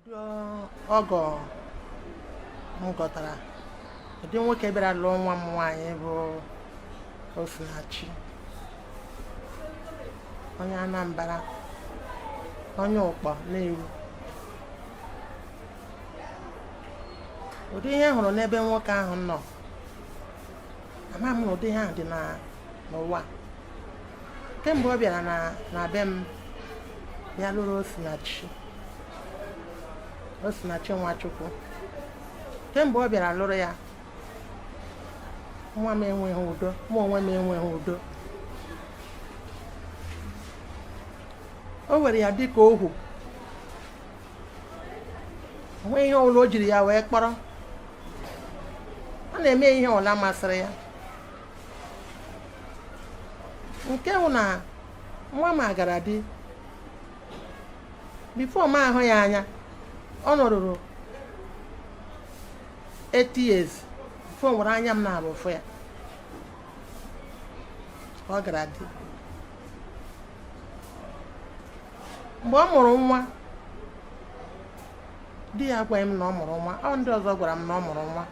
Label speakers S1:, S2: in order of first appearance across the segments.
S1: ọgọ m gọtara ụdị nwoke bịara lụọ nwa m nwaanyị bụ Osinachi, onye Anambra, onye ụkpọ na-ewu. Ụdị ihe hụrụ n'ebe nwoke ahụ nọ, ama m na ụdị ihe ahụ dị n'ụwa. Kemgbe ọ bịara na be m bịa lụrụ Osinachi Nwachukwu, kemgbe ọ bịara lụrụ ya, nwa m enweghị udo, mụ onwe m enweghị udo. O were ya dịka ohu, onwe ihe ọbụla o jiri ya wee kpọrọ. Ọ na-eme ihe ọbụla masịrị ya. Nke hụ na nwa m agara di, bifo m ahụ ya anya, ọ nọrụrụ 8 years bifo nwere anya m na-abụ fụ ya. Ọ gara di. Mgbe ọ mụrụ nwa, di ya gwaghị m na ọ mụrụ nwa, ọ ndị ọzọ gwara m na ọ mụrụ nwa.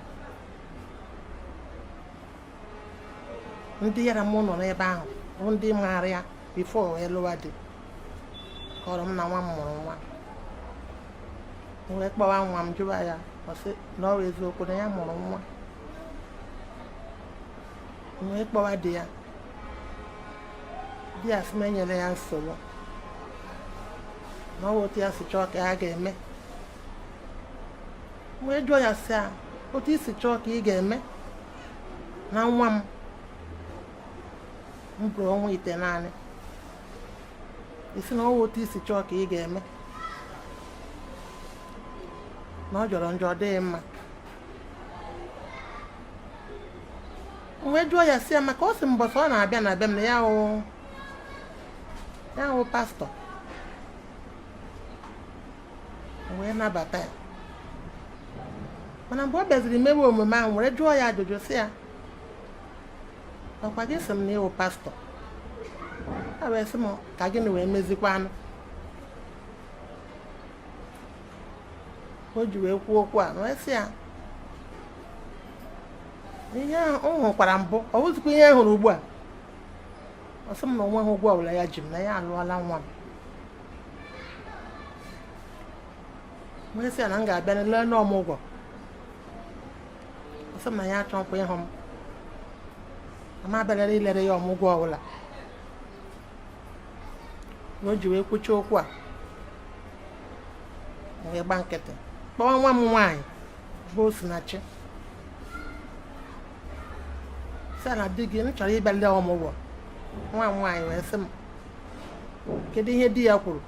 S1: Ndị yara m nọ n'ebe ahụ bụ ndị maara ya bifo wee lụwa di, kọrọ m na nwa m mụrụ nwa. M wee kpọwa nwa m jụwa ya, ọ sị na ọ bụ eziokwu na ya mụrụ nwa. M wee kpọwa di ya, di ya sị m enyere ya nsogbu, na ọ bụ otu ya si chọọ ka ya ga-eme. M wee jụọ ya sị a, otu isi chọọ ka ị ga-eme na nwa m bụrụ ọnwa 9 naanị, isi na ọ bụ otu isi chọọ ka ị ga-eme, na ọ jọrọ njọ, ọ dịghị mma. M wee jụọ ya sị ya, maka ọ sị mbọsị ọ na-abịa na be m na ya hụ pastọ. M wee nabata ya, mana mgbe ọ bịaziri mewe omume ahụ, were jụọ ya ajụjụ sị ya, ọkwa gị sị m na ịwụ pastọ? A wee sị m ka gịnị wee mezikwanụ. O ji wee kwuo okwu a, wee sị ya, ihe ahụ m hụkwara mbụ ọ bụzikwa ihe hụrụ ugbu a. Ọ sị m na onweghị ụgwọ ọbụla ya ji m, na ya alụọla nwa m. Wee sị ya na m ga-abịa lelee n'ọmụgwọ. Ọ sị m na ya achọghịkwa ịhụ m, na m abịara ilere ya ọmụgwọ ọbụla. O ji wee kwucha okwu a, wee gba nkịtị, kpọwa nwa m nwaanyị bụ Osinachi, sị na di gị m chọrọ ịbịa lee ọmụgwọ. Nwa m nwaanyị wee sị m, kedu ihe di ya kwuru?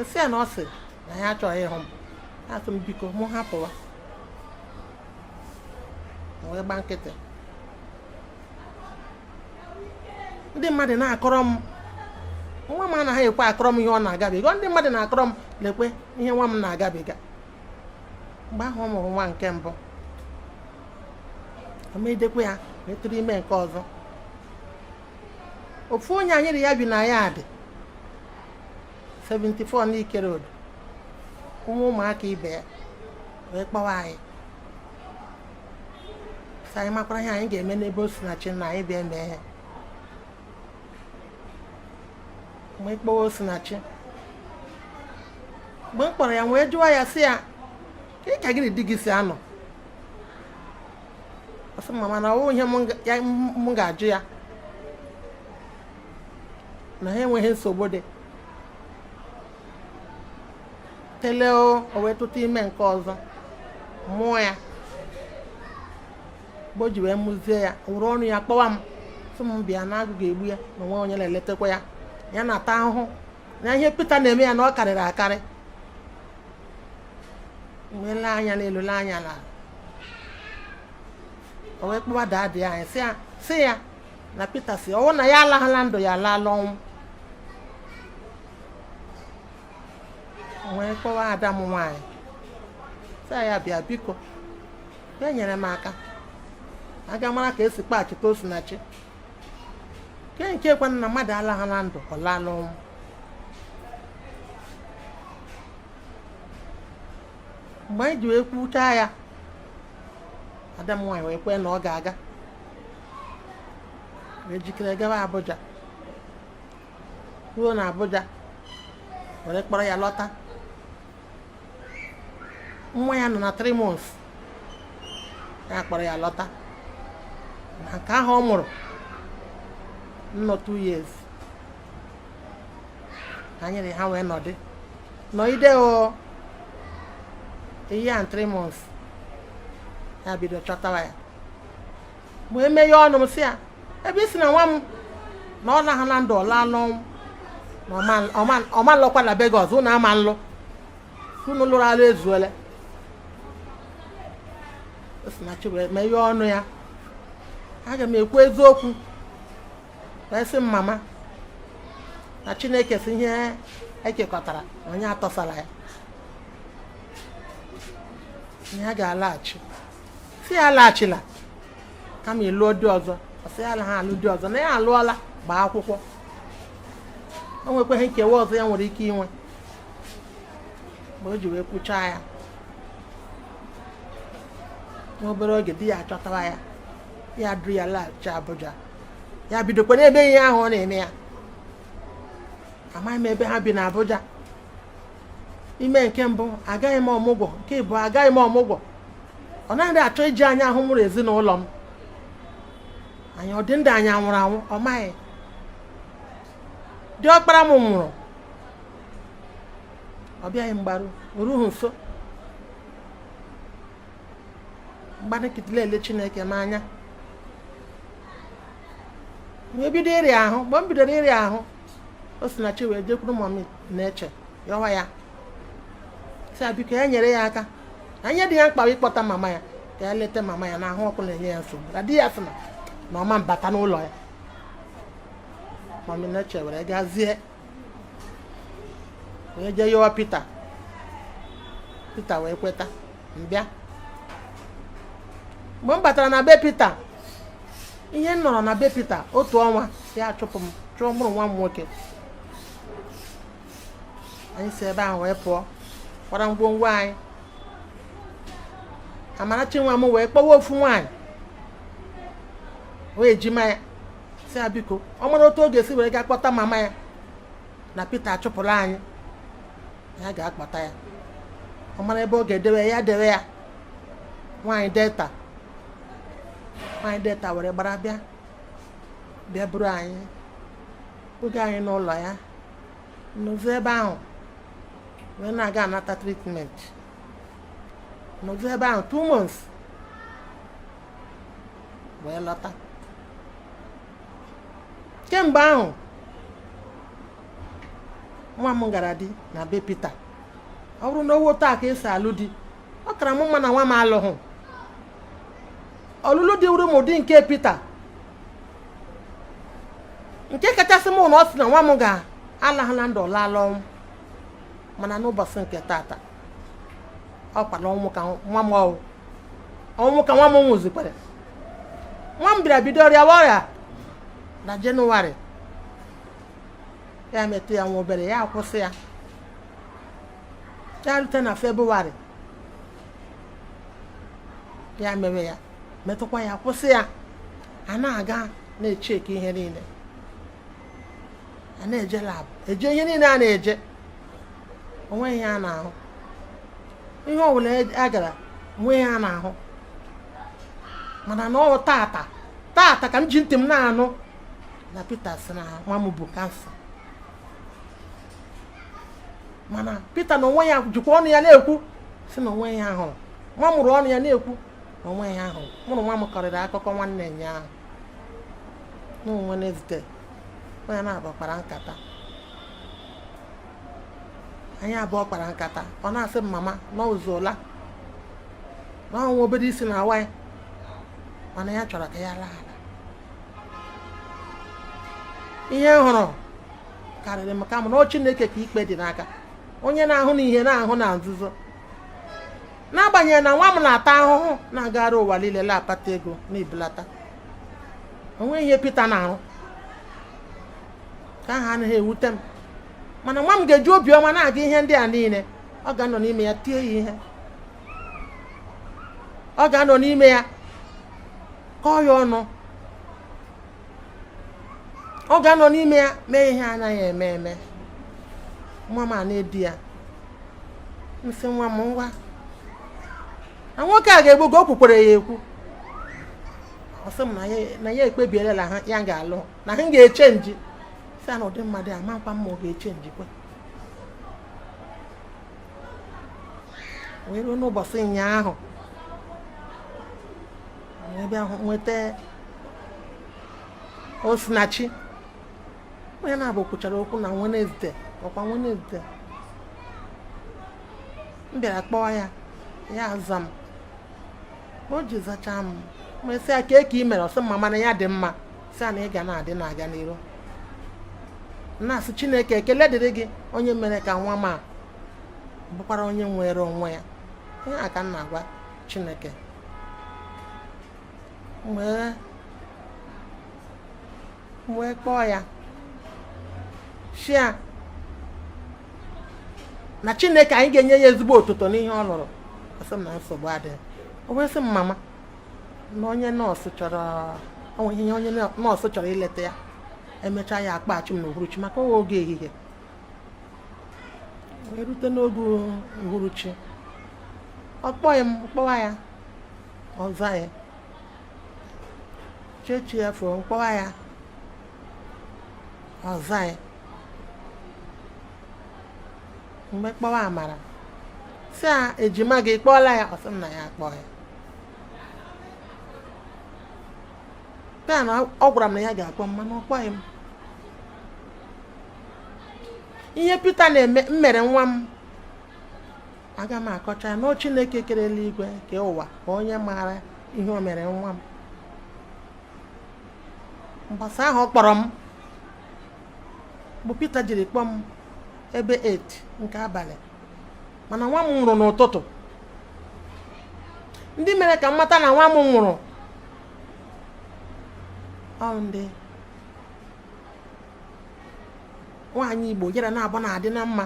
S1: Sị ya na ọ sị na ya achọghị ịhụ m. Asị m biko mụ hapụwa. Wee gba nkịtị. Ndị mmadụ na-akọrọ m, nwa m anaghị ekwe akọrọ m ihe ọ na-agabiga. Ndị mmadụ na-akọrọ m, lekwe ihe nwa m na-agabiga. Mgbe ahụ ọ mụrụ nwa nke mbụ, o meidekwa ya wee tụrụ ime nke ọzọ. Ofu onye anyị ri ya bi na ya dị 74 n'Ike Road, ụmụaka ibe ya wee kpọwa anyị sị anyị makwara ihe anyị ga-eme n'ebe Osinachi na anyị bịa mee ihe. Mgbe kpọwa Osinachi, mgbe m kpọrọ ya wee jụọ ya sị ya, ka gị na di gị si anọ? Ọ sị mama na ọ bụ ihe m ga-ajụ ya, na ha enweghị nsogbu dị. Tele o wee tụta ime nke ọzọ, mụọ ya. Mgbe o ji wee mụzie ya, were ọnụ ya kpọwa m sị m bịa na agụ ga-egbu ya, na onwe onye na-eletekwa ya, ya na-ata ahụhụ, na ihe Pita na-eme ya na ọ karịrị akarị. Wee lee anya n'elu, lee anya n'ala. O wee kpọwa daadị anyị sị ya na Pita si ọwụ na ya alaghala ndụ, ya alaala ọnwụ. Wee kpọwa ada m nwaanyị sị ya bịa biko, bịa nyere m aka, aga mara ka esi kpachite Osinachi. Nke ekwe na mmadụ alaghala ndụ, ọ laala ọnwụ. mgbe anyị ji wee kwuchaa ya ada m nwaanyị wee kwee na ọ ga-aga wee jikere gawa Abuja. Ruo na Abuja were kpọrọ ya lọta. Nwa ya nọ na 3 months ya kpọrọ ya lọta na nke ahụ ọ mụrụ nọ 2 years. Anyị ha wee nọgide o a year and 3 months ya bido chọtawa ya. Mgbe emeghe ọnụ m sị ya ebe isi na nwa m na ọ na-ahụ na ndụ ọla n'ọnwụ na ọma nlọkwa na be gị ọzọ na ama nlụ unu lụrụ alụ ezuole. Osinachi wee meghe ọnụ ya. Aga m ekwu eziokwu wee sị m mama na Chineke si ihe ekekọtara onye atọsara ya ihe ga-alaghachi. Si ya alaghachila kama ịlụọ di ọzọ. Ọ sị ya ha alụ di ọzọ na ya alụọla gbaa akwụkwọ. O nwekwaghị nkewa ọzọ ya nwere ike inwe. Mgbe o ji wee kwuchaa ya n'obere oge di ya achọtawa ya ya duru ya laghachi Abuja. Ya bidokwa n'ebe ihe ahụ ọ na-eme ya. Amaghị m ebe ha bi na Abuja. Ime nke mbụ agaghị m ọmụgwọ, nke ịbụ agaghị m ọmụgwọ. Ọ naghị achọ iji anya ahụ mụrụ ezinụlọ m. Anyị ọ dị ndị anyị anwụrụ anwụ ọ maghị. Diọkpara m nwụrụ ọ bịaghị mgbaru oruhu nso. Mgbanịkịtịla ele Chineke m anya. Mgbe bido ịrịa ahụ, mgbe m bidoro ịrịa ahụ, Osinachi wee jekwuru mọmị na-eche yọwa ya sị ya biko ya nyere ya aka. Anya dị ya mkpa ịkpọta mama ya ka ya leta mama ya na ahụ ọkụ na-enye ya nsogbu. Na di ya sị na ọma mbata n'ụlọ ya. Mọmị na-eche were gazie wee jee yọwa Pita. Pita wee kweta mbịa. Mgbe m batara na be Pita, ihe m nọrọ na be Pita otu ọnwa ya chụpụ m chụọ mụrụ nwa m nwoke. Anyị si ebe ahụ wee pụọ kwara ngwongwo anyị. Amarachi nwa m wee kpọwa ofu nwaanyị wee ejima ya sị ya biko ọ mara otu ọ ga-esi were gaa kpọta mama ya na Pita achụpụrụ anyị ya ga-akpọta ya. Ọ mara ebe ọ ga-edewe ya dewe ya. Nwaanyị Delta were gbara bịa buru anyị oge anyị n'ụlọ ya n'ụzọ ebe ahụ wee na-aga anata treatment. N'ụzọ ebe ahụ 2 months wee lọta. Kemgbe ahụ nwa m gara di na be Pita. Ọ bụrụ na owo taa ka esi alụ di ọ kara m mma na nwa m alụghụ. Ọlụlụ dị wuru m ụdị nke Pita. Nke kachasị m na ọ sị na nwa m ga-alahụ na ndụ ọlala ọnwụ. Mana n'ụbọchị nke tata ọ kwala ọnwụ ka nwa m ọnwụ ka nwa m nwụzikwara. Nwa m bịara bido ọrịa na Jenụwarị. Ya metụ ya nwa obere ya akwụsị ya. Ya rute na Febụwarị ya mewe ya metụkwa ya kwụsị ya. A na-aga na-echeki ihe niile. A na-eje lab eje ihe niile a na-eje. Onwe ihe a na-ahụ. Ihe ọbụla a gara onwe ihe a na-ahụ. Mana na ọ tata ka m ji ntị m na-anụ na Pita sị na nwa m bụ kansa. Mana Pita na onwe ya jikwa ọnụ ya na-ekwu sị na onwe ihe ahụ. Nwa mụrụ ọnụ ya na-ekwu na onwe ihe ahụ. Mụrụ nwa m kọrịrị akụkọ nwanne ya ahụ n'onwe Wednesday. Onye na-abụ kpara nkata. Anyị abụọ kpara nkata. Ọ na-asị m mama na ozuola na ọnwa obere isi na awa ya mana ya chọrọ ka ya laa ala. Ihe hụrụ karịrị m ka m na Chineke ka ikpe dị n'aka. Onye na-ahụ na ihe na-ahụ na nzuzo. N'agbanyeghị na nwa m na-ata ahụhụ na-agara ụwa niile na-akpata ego na-ebulata. Onwe ihe Pita na-arụ ka ha anaghị ewute m. Mana nwa m ga-eji obiọma na-aga ihe ndị a niile. Ọ ga-anọ n'ime ya tie ya ihe. ọ ga-anọ n'ime ya kọọ ya ọnụ, ọ ga-anọ n'ime ya mee ihe anaghị eme. Nwa m a na-edi ya, nsị nwa m ngwa na nwoke a ga-egbu o kwukwere ya ekwu. Ọ sị m na ya ekpebiela ha ya ga-alụ na ha ga-echenji. Sị na ụdị mmadụ a makwa mma ọ ga-echenji kwa. Wee ruo n'ụbọchị ụnyaahụ wee bịa nweta Osinachi, onye na-abụ kwuchara okwu na Wednesday, ọkwa Wednesday. M bịara kpọọ ya, ya aza m. O ji zachaa m, sị ya ka ị mere. Ọsị mma mana ya dị mma. Sị ya na ị ga na-adị na-aga n'iru. Na-asị Chineke ekele dịrị gị onye mere ka nwa m a bụkwara onye nwere onwe ya. Ihe a ka m na-agwa Chineke. Wee kpọọ ya shia na Chineke anyị ga-enye ya ezigbo otuto n'ihe ọ lụrụ. Ọsị m na nsogbu adịghị. O wee sị m mama na onye nọọsụ chọrọ ileta ya, emechaa ya akpaghachi m n'uhuruchi maka oge ehihie. Wee rute n'oge uhuruchi, ọ kpọghị m, kpọwa ya ọza ya, chechi ya fụrụ mkpọwa ya ọza ya. Mgbe kpọwa Amara sị a ejima gị kpọọla ya. Ọsị m na ya akpọ ya. Taa na ọ gwara m na ya ga-akpọ m mana ọ kpọghị m. Ihe Pita na-eme mere nwa m aga m akọcha ya na Chineke kere eluigwe ke ụwa ka onye maara ihe o mere nwa m. Mgbasa ahụ ọ kpọrọ m bụ Pita jiri kpọọ m ebe 8 nke abalị, mana nwa m nwụrụ n'ụtụtụ. Ndị mere ka m mata na nwa m nwụrụ ọ ndị nwaanyị Igbo jere na-abụ na-adị na mma.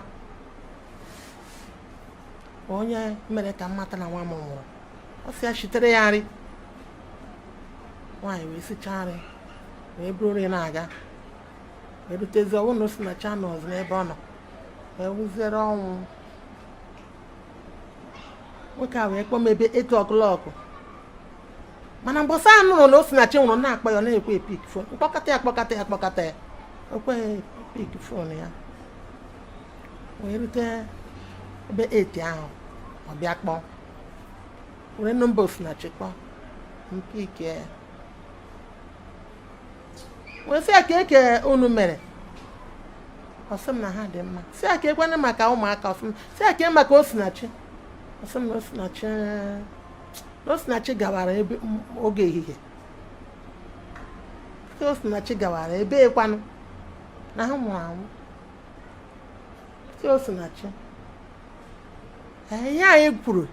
S1: Onye mere ka m mata na nwa m nwụrụ, ọ sị ya shitere ya nri. Nwaanyị wee sichaa nri wee buru nri na-aga, wee rutezi ọwụ na Osinachi nọzi n'ebe ọ nọ, wee wụziere ọnwụ. Nwoke a wee kpọọ m ebe 8 o'clock, mana mbọsị a nụrụ na Osinachi nwụrụ na-akpọ ya, na-ekwe epik fon, kpọkọta ya okwe epik fon ya. Wee rute ebe 8 ahụ, ọ bịa kpọọ, were nọmba Osinachi kpọọ mpike ya. Wee sị ya ka eke unu mere. Ọsị m na ha dị mma. Sị ya ka ekwenye maka ụmụaka. Ọsị m sị ya ka maka Osinachi. Ọsị m na Osinachi gawara ebe oge ehihie. Sị Osinachi gawara ebe ekwanụ na ha nwụrụ anwụ. Sị Osinachi ihe anyị kwuru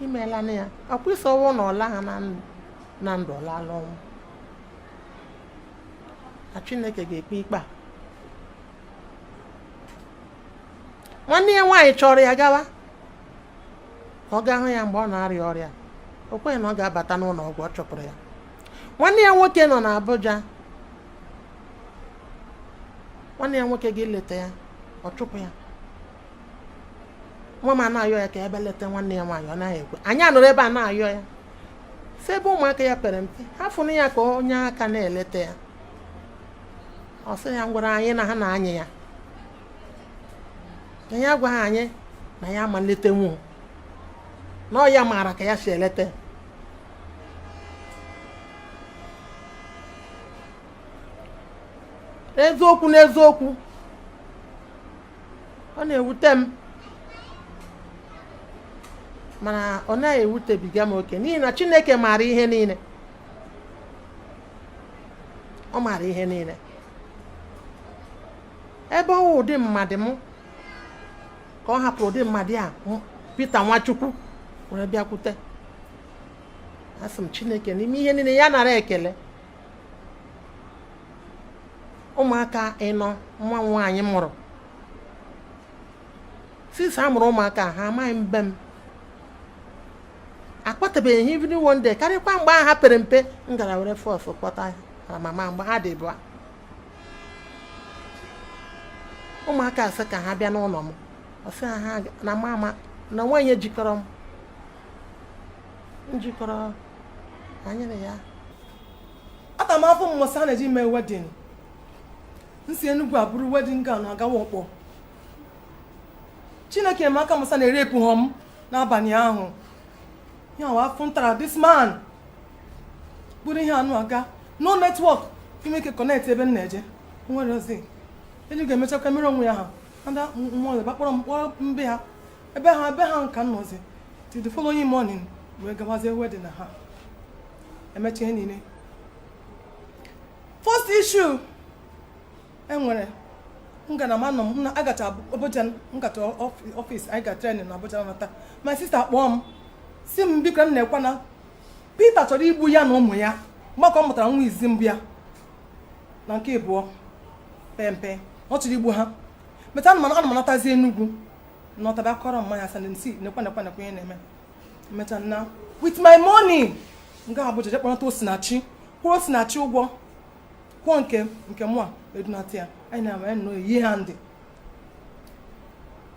S1: imeela na ya, ọkwa isi ọwụ na ọla ha na ndụ ọlala ọnwụ, na Chineke ga-ekpe ikpe a. Nwanne ya nwaanyị chọrọ ya gawa ọ ga-ahụ ya mgbe ọ na-arịa ọrịa. O kweghị na ọ ga-abata n'ụlọ ọgwụ, ọ chọpụrụ ya. Nwanne ya nwoke nọ n'Abuja, nwanne ya nwoke ga-eleta ya, ọ chụpụ ya. Nwa m na-ayọ ya ka ebe leta nwanne ya nwaanyị, ọ naghị ekwe. Anyị anụrụ ebe a na-ayọ ya, si ebe ụmụaka ya pere mpe, ha fụrụ ya ka onye aka na-eleta ya. Ọ sị ya ngwara anyị na ha na-anyị ya, na ya gwa ha anyị na ya ma nlete nwu, na ọ ya maara ka ya si eleta. Eziokwu n'eziokwu ọ na-ewute m, mana ọ naghị ewutebiga m oke n'ihi na Chineke maara ihe niile. Ọ maara ihe niile. Ebe ọ wụ ụdị mmadụ m ka ọ hapụrụ ụdị mmadụ a Pita Nwachukwu were bịakwute. Asị m Chineke n'ime ihe niile ya nara ekele. Ụmụaka ịnọ nwa nwaanyị mụrụ, sisi a mụrụ ụmụaka ha amaghị mbe m. akpọtabeghị ihe even one day karịkwa mgbe ahụ ha pere mpe m gara were fọs kpọta mama mgbe ha dị bụa ụmụaka asị ka ha bịa n'ụlọ m ọsị ha na mama na nwaanyị jikọrọ m njikọrọ anyere ya
S2: ata m afọ mmụsa ha na-eji mee wedin nsi Enugu abụrụ wedin ga na agawa ọkpọ Chineke m aka mụsa na-erepụ ha m n'abalị ahụ ya wa afọ ntara this man bụrụ ihe anụ aga no network ime ike connect ebe m na-eje nwere ozi Enugu emechakwa mere onwe ya ha ada mmụọ bakpọrọ mkpọrọ mbe ha ebe ha nka nnọzi till the following morning wee gawazie wedin na ha emechi ihe niile. First issue enwere ngana manọ m na agacha Abuja ngata office I got training na Abuja nata my sister kpọọ m si m biko m na-ekwa na Peter chọrọ igbu ya na ụmụ ya maka ọ mụtara nwa izi mbụ ya na nke ịbụọ pempe ọ chọrọ igbu ha meta ana m anatazi Enugu na ọtaba kọrọ mmanya sị nsi nekwa ihe na-eme meta na with my money nga Abuja je kpọrọta Osinachi kwụrụ Osinachi ụgwọ kwụọ nke mụ a edunata ya anyị na-ama nọ yi ha ndị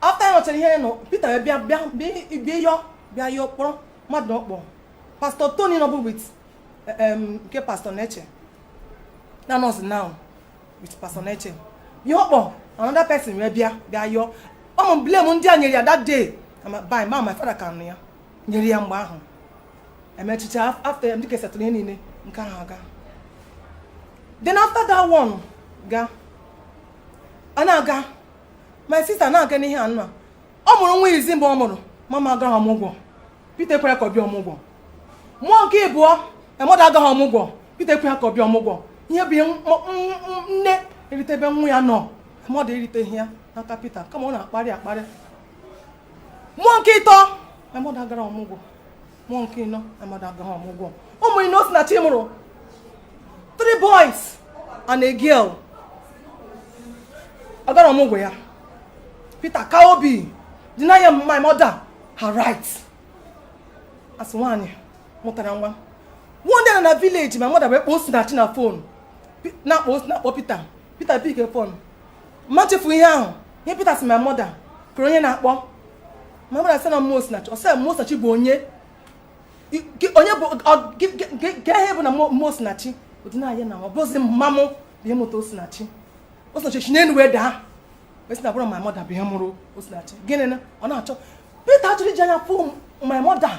S2: after anyị nọchara ihe nọ Peter bịa yọ kpọrọ mmadụ ọkpọ Pastor Tony nọbụ with nke Pastor Neche na nọọsụ now with Pastor Neche ihe ọkpọ another person wee bịa yọ ọmụ blame ndị a nyere ya that day by my father ka nụ ya nyere ya mgbe ahụ emechicha after m dịka setụrụ ihe niile nke ahụ aga then after that one ana-aga my sister na-aga n'ihe anụ a ọ mụrụ nwa izi mgbe ọ mụrụ mama agaghị ọmụgwọ Peter kwere ka ọ bịa ọmụgwọ mmụọ nke ịbụọ emọdụ agaghị ọmụgwọ Peter kwere ka ọ bịa ọmụgwọ ihe bụ nne eritebe nwa ya nọ emọdụ eriteghị ya n'aka Peter kama ọ na-akparị mmụọ nke ịtọ emọdụ agara ọmụgwọ mmụọ nke ịnọ emọdụ agaghị ọmụgwọ ụmụ ino Osinachi mụrụ 3 boys and a girl. Agara ọmụgwọ ya Peter Kaobi deny my mother her rights as nwanyị mụtara nwa one day na village my mother wee kpọọ Osinachi na phone na-akpọ Peter pick phone ma chefu ihe ahụ ihe Peter si my mother kụrụ onye na-akpọ my mother sị na mmụọ Osinachi ọsị mmụọ Osinachi bụ onye bụ ihe bụ na mmụọ Osinachi odinaya na ọ bụzi mmamụ bụ ịmụta Osinachi si n'elu wee daa wee na bụrụ my mother bụ ihe mụrụ Osinachi gịnị na ọ na-achọ Peter achọrọ iji anya fụ my mother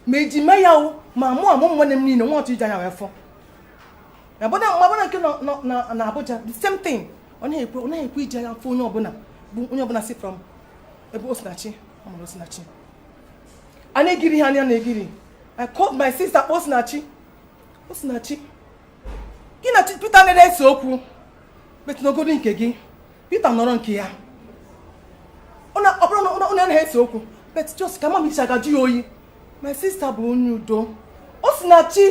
S2: ma eji mee ya ma mụ nwanne m niile nwa ọchọ iji anya wee fọ mabụna nke na Abuja the same thing ọ na-ekwe iji anya fụ onye ọbụla si from ebe Osinachi ọ mụrụ Osinachi a na-egiri ha anya na-egiri I called my sister Osinachi gị na Peter na-ese okwu betinogodo nke gị Peter nọrọ nke ya ọ bụrụ na ọ na-ese okwu bet just ka mama icha gajụ ya oyi my sister bụ onye udo Osinachi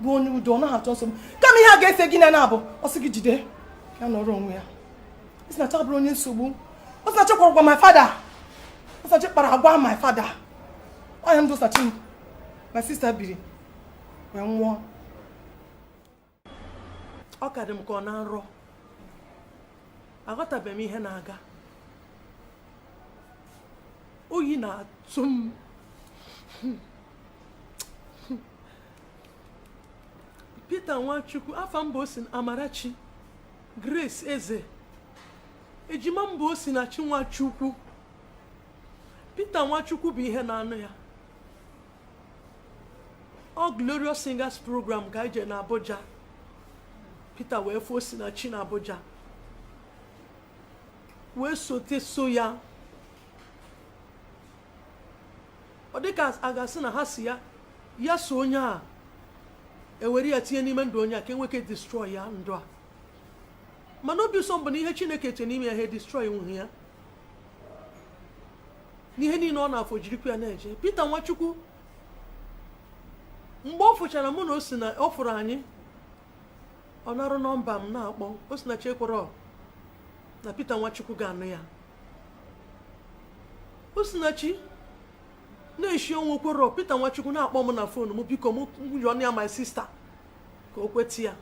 S2: bụ onye udo ọ na-achọ nsogbu kama ihe a ga-ese gị na-abụ ọsị gị jide ya nọrọ onwe ya Osinachi abụrụ onye nsogbu Osinachi kwara ụgwọ my father Osinachi kpara agwa my father onye ndụ Osinachi my sister biri wee nwụọ ọ ka dị m ka ọ na nrọ aghọtabeghị m ihe na-aga oyi na-atụ m Peter Nwachukwu afa mba Amarachi Grace Eze ejima mba Osinachi Nwachukwu Peter Nwachukwu bụ ihe na-anụ ya ọ Glorious Singers program ka eje na Abuja Peter wee fụ Osinachi na Abuja wee so ya ọ dịka a ga-asị na ha si ya so onye a ewere ya tinye n'ime ndụ onye a ka enweke destroy ya ndụ a mana obi ụsọ mbụ na ihe Chineke che n'ime ya ha destroy nwunye ya n'ihe niile ọ na-afọ jirikwa ya na-eje Peter Nwachukwu mgbe ọ fụchara mụ na ọ fụrụ anyị ọ narụ nọmba m na-akpọ Osinachi ekwere na Peter Nwachukwu ga-anụ ya Osinachi
S3: eshi onwe kwero Peter Nwachukwu na-akpọ m na phone m biko m yọ ya my sister ka o kweti ya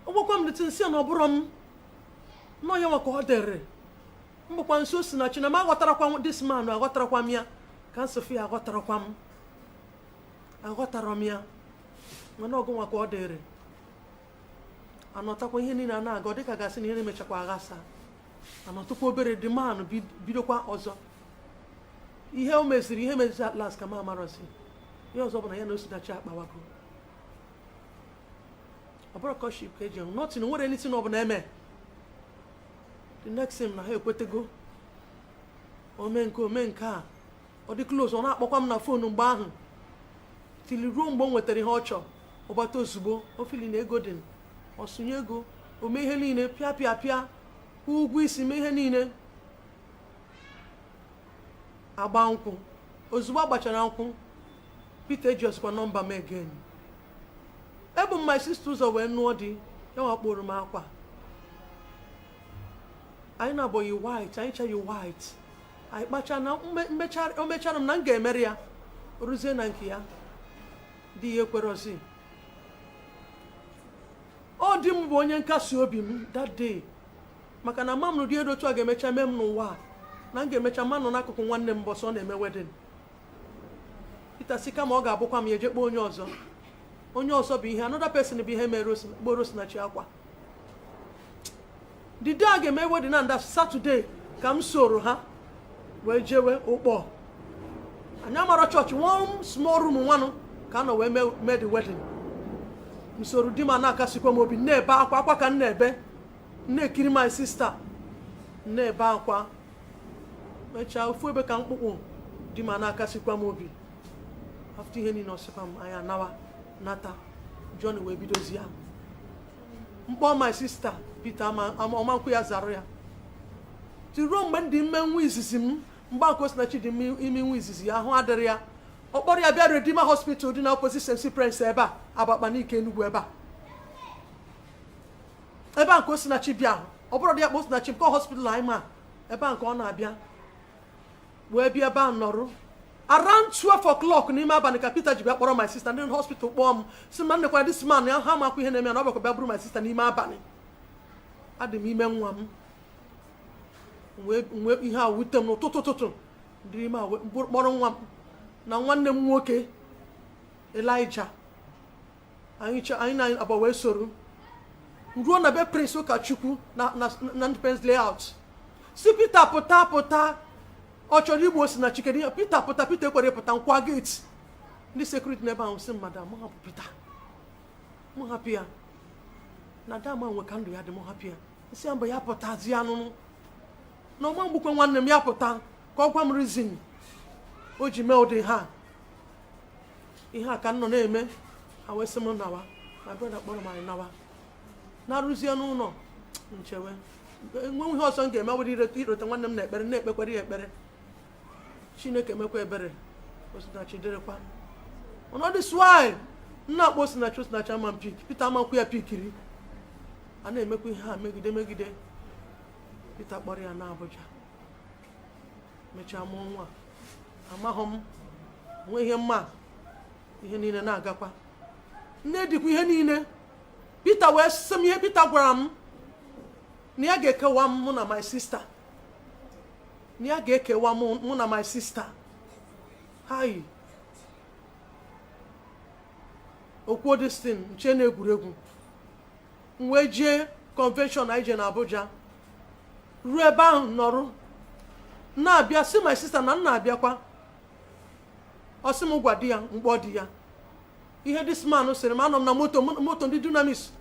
S3: ọgbakwa m dịtị nsị na ọbụrụ m nọ ya nwa ka ọ dere mgbakwa nso Osinachi na m aghọtarakwa this man aghọtarakwa m ya ka nsọfia aghọtarakwa m aghọtara m ya mana ọgụ nwa ka ọ dere anọtakwa ihe niile a na-aga dịka gasị na ihe na-emechakwa aghasa anọtụkwa obere dị man bidokwa ọzọ ihe o meziri ihe meziri atlas ka m amarọzi ihe ọzọ bụ na ya na Osinachi akpawago ọ bụrụ kọship ka eji enwe nọtin nwere anything ọ bụla eme the next time na ha ekwetego ome nke a ọ dị close ọ na-akpọkwa m na fonu mgbe ahụ tili ruo mgbe o nwetara ihe ọ chọọ ọgbata ozugbo o fili na ego dị ọ sụnye ego ome ihe niile pịa ụgwọ isi mee ihe niile agba nkwụ ozugbo agbachara nkwụ Peter eji ọzọkwa nọmba m again ebu m my sister ụzọ wee nụọ di ya wakporo m akwa anyị na-abụghị white anyị chaghị white anyị kpacha na o mechara m na m ga-emere ya ruzie na nke ya di ya ekwerozi ọ dị m bụ onye nkasi obi m that day maka na ma m nụdị edo otu a ga-emecha mee m n'ụwa na m ga-emecha mmanụ n'akụkụ nwanne m mbọsọ ọ na-eme wedin Peter si kama ọ ga-abụkwa m ya ejekpa onye ọzọ bụ ihe another person bụ ihe mere gboro Osinachi akwa the day a ga-eme wedin na nda Saturday ka m soro ha wee jewe ụkpọ anyị amara chọọchị one small room nwanụ ka a nọ wee mee the wedding m soro di m na-akasikwa m obi na-ebe akwa ka m na-ebe na-ekiri my sister na-ebe akwa mechaa ofu ebe ka mkpụkpụ di m na-akasikwa m obi after ihe niile ọsịkwa m anya nawa nata John wee bidozi ya mkpọ my sister Peter ọmankwụ ya zara ya tiruo mgbe ndị ime nwa izizi m mgba nke Osinachi dị ime nwa izizi ya ahụ adịrị ya ọ kpọrọ ya bịa Redeemer Hospital dị na opposite St. Prince ebe a Abakpa n'Ike Enugu ebe a nke Osinachi bịa ọ bụrụ dị ya kpọ Osinachi nke hospital anyị ma ebe a nke ọ na-abịa wee bịa ebe a nọrụ around 12 o'clock n'ime abalị ka Peter ji bịa kpọrọ my sister ndị hospital kpọọ m si ma nnekwara this man ya ha makwa ihe na-eme na ọ bịakwa bịa bụrụ my sister n'ime abalị adị m ime nwa m wee ihe a wute m n'ụtụtụ ndị ime kpọrọ nwa m na nwanne m nwoke Elijah anyị na-aba wee soro ruo na be Prince Ụkachukwu na Independence Layout si Peter pụta ọ chọrọ igbu Osinachi kedu ihe Peter pụta Peter ekwere pụta nkwa gate ndị sekuriti n'ebe ahụ si madam m hapụ Peter m hapụ ya na dama nwe ka ndụ ya dị m hapụ ya isi ya mgbe ya pụtazi anụnụ na ọma mgbukwe nwanne m ya pụta ka ọ gwa m reason o ji mee ụdị ihe a ka m nọ na-eme awesị m nawa my brother kpọrọ m anyị nawa na-arụzie n'ụlọ nchewe enwe ihe ọzọ m ga-eme were irota nwanne m na ekpere na-ekpekwere ya ekpere Chineke emekwa ebere Osinachi dịrịkwa ọnọdụ swai nna akpọ Osinachi ama m pik Peter amankwu ya pikiri a na-emekwa ihe a megide Peter kpọrọ ya na Abuja mechaa mụọ nwa amaghọ m nwe ihe mma ihe niile na-agakwa nne dịkwa ihe niile Peter wee sị m ihe Peter gwara m na ya ga-ekewa m mụ na my sister na ya ga-ekewa mụ na my sister hai okwu destin nche na egwuregwu m wee jee convention anyị je na Abuja ruo ebe ahụ nọrụ na-abịa si my sister na nna abịakwa ọ sị m gwa di ya mkpọ di ya ihe this man sịrị m anọ m na moto ndị Dunamis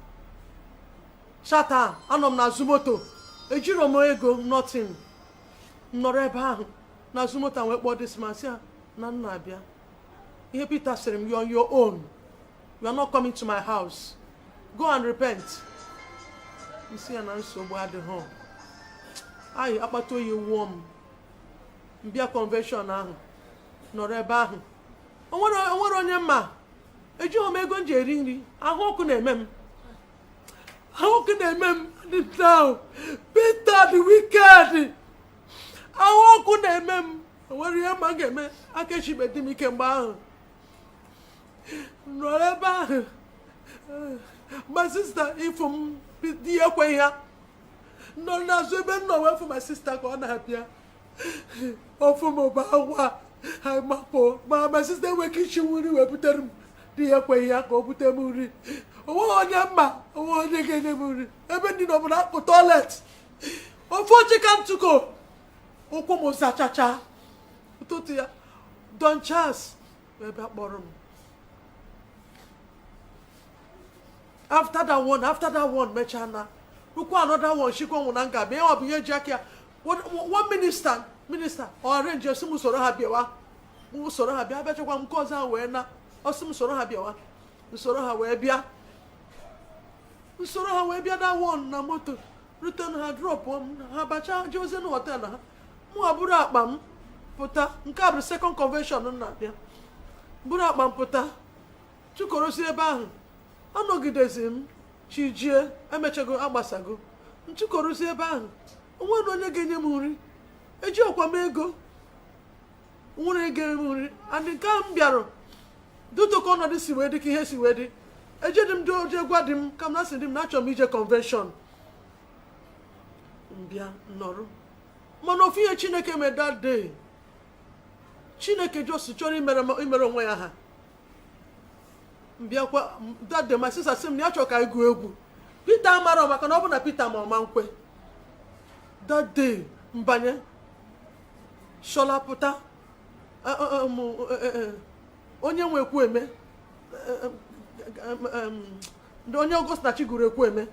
S3: shata anọ m n'azụ moto ejiro m ego nothing nọrọ ebe ahụ n'azụ moto wee kpọọ this man si ya na nna abịa ihe Peter sịrị m you on your own you are not coming to my house go and repent isi ya na nsogbu adịghị anyị akpata oyi wụọ m mbịa convention ahụ nọrọ ebe ahụ onwere onye mma ejighị m ego m ji eri nri ahụ ọkụ na-eme m How can I remember now? Peter the wicked. ahụ ọkụ na-eme m nwere ihe ma ga-eme aka echibe dị m ike mgbe ahụ nọrọ ebe ahụ my sister ifụ m di ekweghị ya nọ n'azụ ebe m nọ wee fụ my sister ka ọ na-abịa ofu m bụ agwa makpọ ma my sister enweghị ichi nri wee butere m di ekweghị ya ka o bute m nri onweghị onye mma onweghị onye ga-enye m nri ebe ndị nọ m na-akpụ toilet ofe oche ka ntụko ụkwụ m zachacha ụtụtụ ya Don Charles wee bịa kpọrọ m after that one mechaa na rukwa another one shikwa nwụ na nga bịa ọ bụ ihe ji aka ya one minister ọ arrange si m soro ha bịawa abịachakwa m nke ọzọ ahụ wee na ọsị m soro ha bịawa usoro ha wee bịa that one na moto ruten ha drop ha bacha je ozi na hotel ha mụ abụrụ akpa m pụta nke a bụ second convention na-abịa bụrụ akpa m pụta chụkọrọsi ebe ahụ anọgidezi m chijie emechago agbasago nchụkọrọsi ebe ahụ onwe na onye ga-enye m nri eji ọkwa m ego nwere ego m nri and nke a m bịara duto ka ọnọdụ si wee dị ka ihe si wee dị ejedị m oje gwa dị m ka m na sị dị m na achọrọ m ije convention mbịa nọrọ mana ofu ihe Chineke mee that day Chineke just chọrọ imere onwe ya ha mbịakwa that day my sister sị m na ya chọrọ ka anyị gụọ egwu Peter amara maka na ọ bụ na Peter ma ọma nkwe that day mbanye shola pụta onye nwe ekwu eme onye Osinachi gụrụ ekwu eme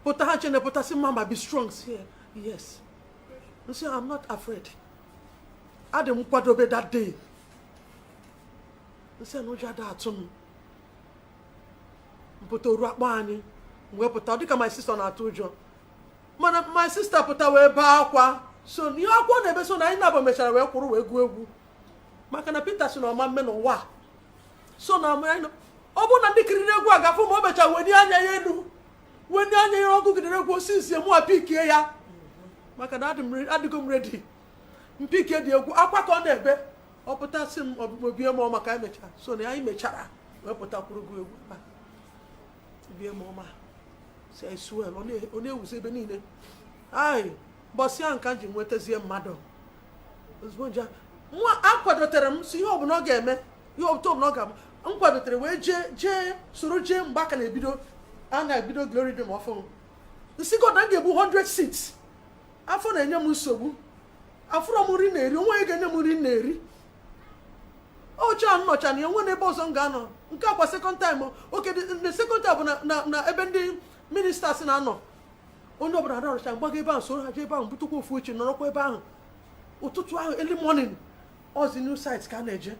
S3: pụta ha chene pụta sị mama be strong here yes nsị I'm not afraid adị m kwadobe that day nsị na ụjọ ada atụ m mpụta oru akpa anyị wee pụta dịka my sister na-atụ ụjọ mana my sister pụta wee baa akwa so ihe akwa na-ebe so na anyị na-abụ mechara wee kwụrụ wee gụọ egwu maka na Peter si na ọma mme n'ụwa so na ọ bụ na ndị kiriri egwu a gafụ ma o mechara wenye anya ya elu wenye anya ya ọgụ gidere egwu osisi mụ apikie ya maka na adịgo m redi mpike dị egwu akwa ka ọ na-ebe ọ pụta sị m obie m ọma ka anyị mechara so na anyị mechara wee pụta kwụrụ gụ egwu bie m ọma si swel ọ na-ewuzi ebe niile ai bọsịa nka ji nwetazie mmadụ ozugbo nja nwa akwadotere m si ihe ọbụla ọ ga-eme ihe ọbụla ọ ga-ama m kwadotere wee jee soro jee mgbe aka na-ebido a na-ebido glory dị m ọfụ nsi god na ga-ebu 100 seats afọ na-enye m nsogbu afụrọ m nri na-eri onwe ga-enye m nri na-eri oche a nnọcha na enwe n'ebe ọzọ m ga-anọ nke akwa second time oke the second time bụ na ebe ndị ministers na-anọ onye ọbụla arọcha mgbago ebe ahụ soro ha jee ebe ahụ butukwa ofu uche nọrọkwa ebe ahụ ụtụtụ ahụ early morning ozi new site ka a na-eje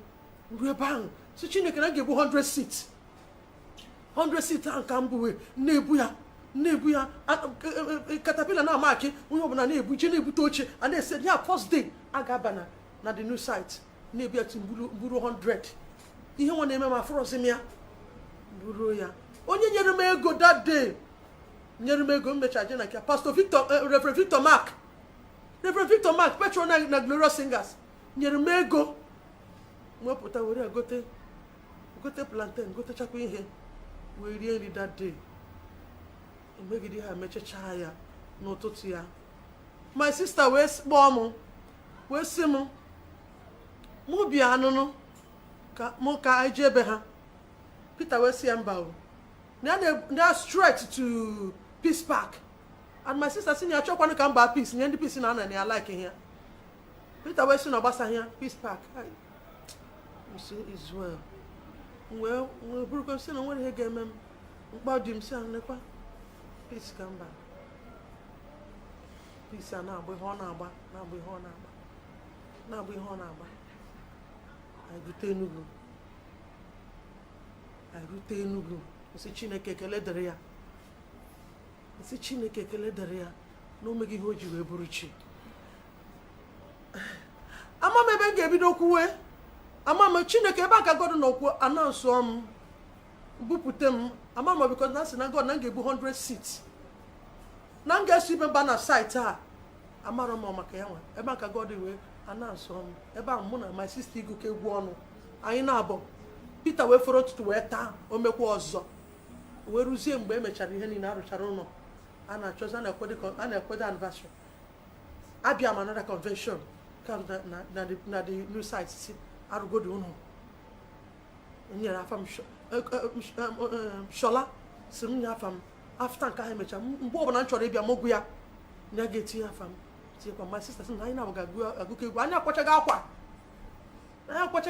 S3: ruo ebe ahụ si Chineke na ga-ebu 100 seats 100 seats ahụ ka m bụ na-ebu ya katapila na-amaki onye ọbụla na-ebu je na-ebute oche a na-ese ya first day a ga-aba na the new site na-ebu ya ti buru 100 ihe nwa na-eme ma afọrọzi m ya buru ya onye nyere m ego that day nyere m ego mmecha je na nke Pastor Victor Reverend Victor Mark Petro na Glorious Singers nyere m ego mwepụta were gote plantain gotechakwa ihe wee rie nri that day emegide ha mechachaa ya n'ụtụtụ ya my sister wee kpọọ m wee sị m mụ bịa anụnụ ka anyị jee ebe ha Peter wee sị ya mba o na straight to Peace Park and my sister sị na ya chọkwanụ ka mba peace nye ndị peace na ya like ihe Peter wee sị na ọgbasaghị ya Peace Park is well wee burukwa sị na nwere ihe ga-eme m mkpa dị m sị anekwa peace ka mba peace a na-agba ihe ọ na-agba anyị rute Enugu nsị Chineke ekele dịrị ya na o meghị ihe o ji wee bụrụ chi ama m ebe m ga-ebido kwuwe ama m Chineke ebe aka God na okwu announce m bupute m ama m because na sị na God na m ga-ebu 100 seats na m ga-eso ibe mba na site a amara m maka ya nwa ebe aka God wee announce m ebe ahụ mụ na my sister Igbo ka egwu ọnụ anyị na-abụ Peter wee fọrọ ụtụtụ wee taa o mekwa ọzọ wee ruzie mgbe emechara ihe niile arụchara ụlọ a na-achọzi a na-ekwedo anniversary abịa m another convention na the new site si arụgodo ụlọ nyere afa m Shola si m nye afa m after nke ahụ emechara mgbe ọbụla m chọrọ ịbịa mogwu ya na ga-etinye afa m tinyekwa my sister sị na anyị na-abụ agụkọ egwu anyị akwachaghị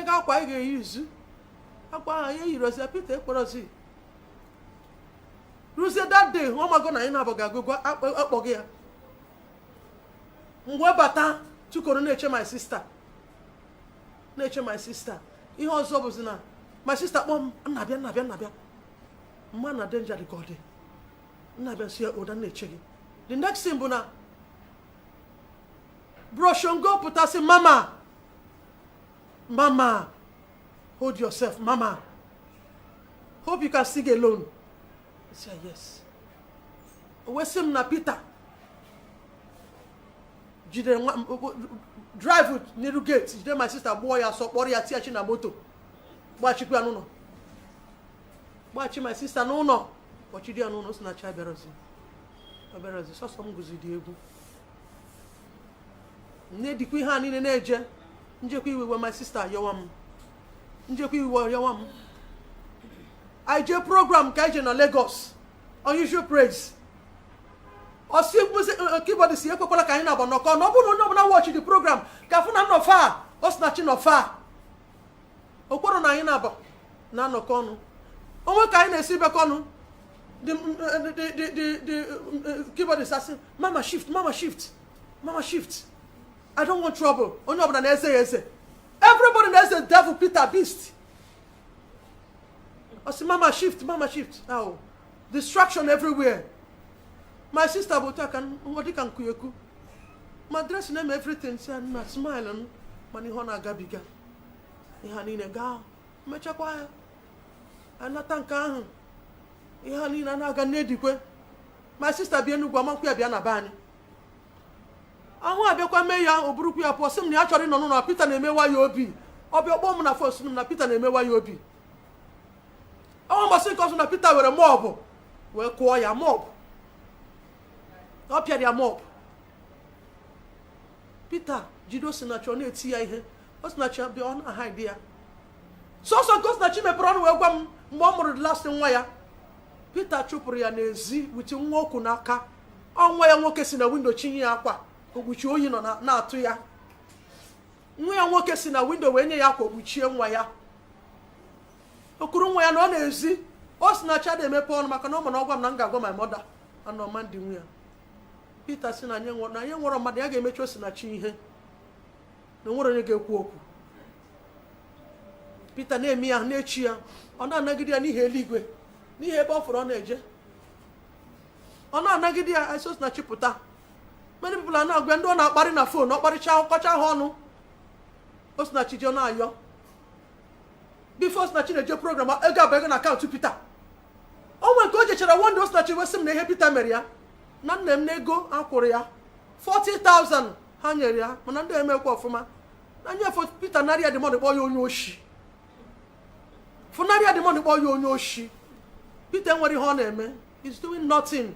S3: akwa anyị ga-eyi izu akwa ahụ anyị eyirozi Peter ekporozi ruzie that day ọ mago na anyị na-abụ agụgụ akpọghị ya mgbe bata tukoro na-eche my sister ihe ọzọ bụzi na my sister kpọọ m nnabịa mma na danger dị ka ọ dị nnabịa si ya ụda na-eche gị the next thing bụ na broshongo pụtasị mama hold yourself mama hope you can sing alone. I said yes. O sị m na Peter jide drive n'iru gate jide my sister gbụọ ya sọ kpọrọ ya tiachi na moto gbachikwa ya n'ụlọ gbachi my sister n'ụlọ kpọchiri ya n'ụlọ Osinachi abịarazi sọsọ m gụziri egwu na-edikwa ihe a niile na-eje njekwa iwe my sister ayọwa m I je program ka je na Lagos unusual praise osi keyboard si ekwekwala ka anyị na abonoko na ọbụna onye ọbụla watch the program ka fụ na nnọfa Osinachi nọfa okporo na anyị na-aba na anọkọ ọnụ onwe ka anyị na-esi bekọ ọnụ the keyboard is asking mama shift I don't want trouble onye ọbụla na-eze ya eze everybody na-eze devil Peter beast I say, mama shift. Oh, distraction everywhere. My sister what can kuyeku. My dress name everything. Say, I'm not smiling. Mani hona gabiga. Ihani nega. Mecha kwa. Anatanka. Ihani na naga nedikwe. My sister bienu gwa manku ya bia na bani. Ahu abekwa meya oburuku ya po sim ni achori no na Peter na emewa ya obi. Obi okpo mu na first na Peter na emewa ya obi. Ọ mbọsị nke ọzọ na Peter were mob wee kụọ ya mob ọ pịara ya mob Peter jide Osinachi ọ na-eti ya ihe Osinachi bịa ọ na-ahide ya sọsọ nke Osinachi mepere ọnụ wee gwa m mgbe ọ mụrụ last nwa ya Peter chụpụrụ ya n'ezi witi nwa okwu n'aka nwa ya nwoke si na windo chinye ya akwa okpuchi oyi nọ na-atụ ya nwa ya nwoke si na windo wee nye ya akwa okpuchie nwa ya okuru nwa ya na ọ na-ezi Osinachi na-emepe ọnụ maka na ọ mana ọgwa m na m ga-agwa my mother anọma ndị nwa ya Peter si na anyị nwere mmadụ ya ga-emechi Osinachi ihe na nwere onye ga-ekwu okwu Peter na-eme ya na-echi ya ọ na-anagide ya n'ihi eluigwe n'ihi ebe ọ fụrụ ọ na-eje ọ na-anagide ya Osinachi pụta many people na-agwa ndị ọ na-akparị na phone ọ kparịcha ọkọcha ha ọnụ Osinachi je na-ayọ before Osinachi na-eje program ego abụọ na akaụntụ Peter o nwere nke o jechara wonde Osinachi wee sị m na ihe Peter mere ya na nne m na ego akwụrụ ya 40,000 ha nyere ya mana ndị emekwa ọfụma na nye Peter narịa dị mmadụ kpọọ ya onye oshi funarịa dị mmadụ kpọọ ya onye oshi Peter nwere ihe ọ na-eme he's doing nothing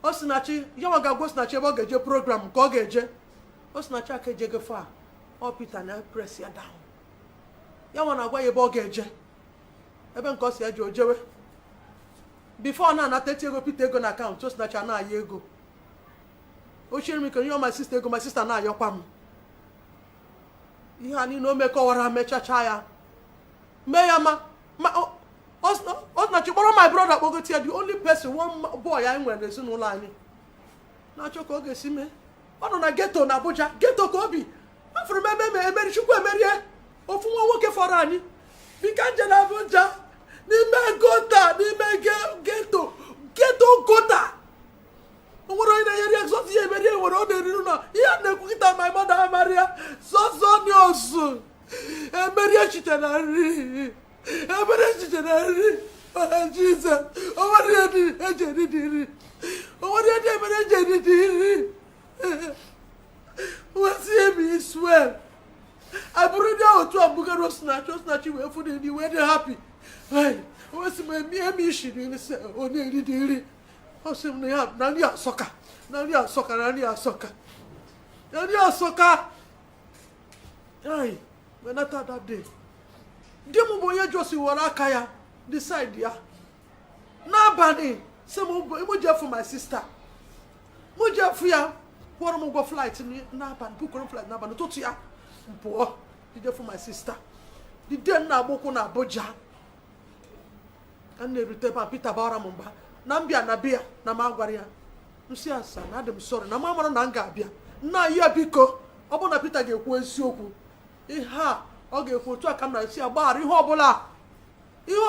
S3: Osinachi yawa ga-agwa Osinachi ebe ọ ga-eje program ka ọ ga-eje Osinachi aka eje gị fa ọ Peter na press ya down ya nwa na-agwa ya ebe ọ ga-eje ebe nke ọ si eje ojewe before na-anata ego Peter ego na akaụntụ Osinachi na-aya ego o chere m ike nye my sister ego my sister na-ayọkwa m ihe a niile o mekọwara mechacha ya mee ya ma Osinachi kpọrọ my brother kpọgote ya the only person one boy anyị nwere n'ezinụlọ anyị na-achọ ka ọ ga-esi mee ọ nọ na geto na Abuja geto ka obi afụrụ m emeri Chukwu emerie ofu nwa nwoke fọrọ anyị bika nje na Abuja n'ime gota n'ime geto gota o nwere onye na-enyere ya sọsọ ya emerie nwere ọ na-eriru na ihe na-ekwukịta my mother amaria sọsọ ni osu emerie chite na nri Jesus o nwere ya dị eje dị nri o nwere ya dị emere eje dị nri swear. I bring out to a bugger Osinachi were for the way they're happy. Hey, what's my me she didn't say, oh, nearly daily. Oh, some they have Nania soccer. Nania soccer, Nania soccer. Nania soccer. Hey, when I thought that day. Demo boy just you were kaya decide ya. Na bani say mo for my sister. Mo je for ya. What am go flight ni na ban book flight na ban to ya. Mpo je for my sister. The day na aboko na Abuja. And they return Peter Bara mumba. Na mbia na bia na magware ya. Nsi asa na dem sorry na mamaro na nga bia. Na ya biko obo na Peter ga-ekwu esiokwu. Iha ọ ga-ekwu otu aka m na-esi agbaghara ihe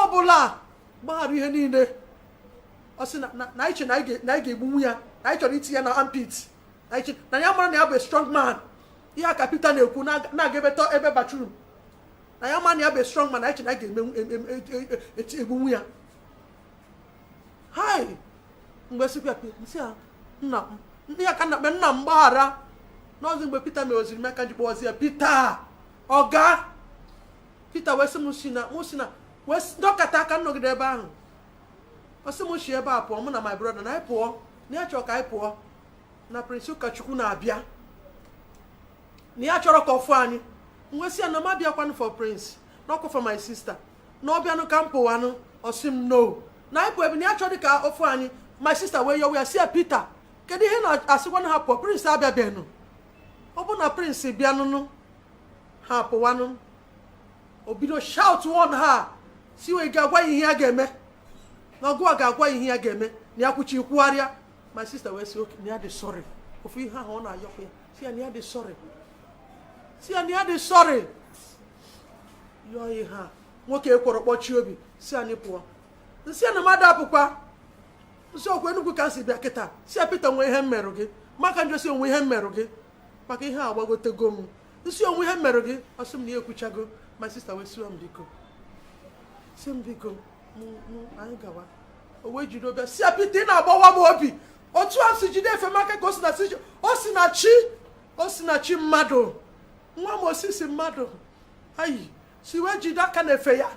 S3: ọbụla gbaghara ihe niile ọ sị na iche na anyị ga-egbunwu ya na anyị chọrọ itinye na armpit na ya mara na ya bụ strong man ihe aka Peter na-ekwu na-aga ebe bathroom na ya mara na ya bụ strong man na iche na anyị ga-egbunwu ya hai mgbe sikwa nsị a nna m ndị ya ka nna m gbaghara n'ọzọ mgbe Peter mewoziri m aka njikpọ ozi ya Peter wesi musina wesi dokata aka nnọgide ebe ahụ osi mu shi ebe a pụọ mụ na my brother na anyị pụọ na ya chọrọ ka anyị pụọ na Prince Ụkọchukwu na-abịa na ya chọrọ ka ọfụ anyị nwesi ya na m abịakwanụ for Prince na ọkụ for my sister na ọbịanụ ka m pụwanụ osi m no na anyị pụọ ebe na ya chọrọ ka ọfụ anyị my sister wee yọwa ya si ya Peter kedu ihe na-asịkwanụ ha pụọ Prince abịabeghị ọ bụ na Prince bịanụnụ ha pụwanụ obido shout one ha si we ga-agwa ihe ya ga-eme na ọgụ ga-agwa ihe ya ga-eme na ya kwuchi ikwugharịa my sister wee si oke na ya dị sorry ofu ihe ahụ ọ na-ayọkwa ya si ya na ya dị sorry yọọ ihe ha nwoke ekworo kpọchi obi si anyị pụọ nsị ya na mmadụ apụkwa nsị okwu Enugu ka si bịa kịta si ya Peter nwe ihe mmerụ gị maka njosi onwe ihe mmerụ gị maka ihe a gbagotego m nsị onwe ihe mmerụ gị ọsị m na ya ekwuchago my sister wee siwa m biko anyị gawa o wee jide obi si ya Peter ị na-agbawa m obi otu a si jide efe maka ka Osinachi mmadụ nwa m osisi mmadụ ayi si wee jide aka na efe ya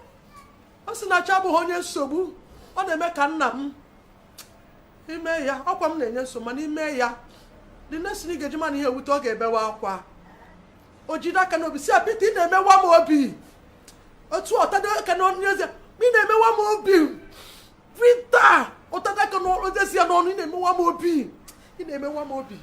S3: Osinachi abụghị onye nsogbu ọ na-eme ka nna m ime ya ọkwa m na-enye nsogbu mana ime ya dị nesiri ga-eji mana ihe ewute ọ ga-ebewa akwa o jide aka n'obi si ya Peter ị na-emewa m obi otu ọtado aka n'ọnụ eze ị na-emewa m obi Peter ọtado aka n'ọnụ eze ya n'ọnụ ị na-emewa m obi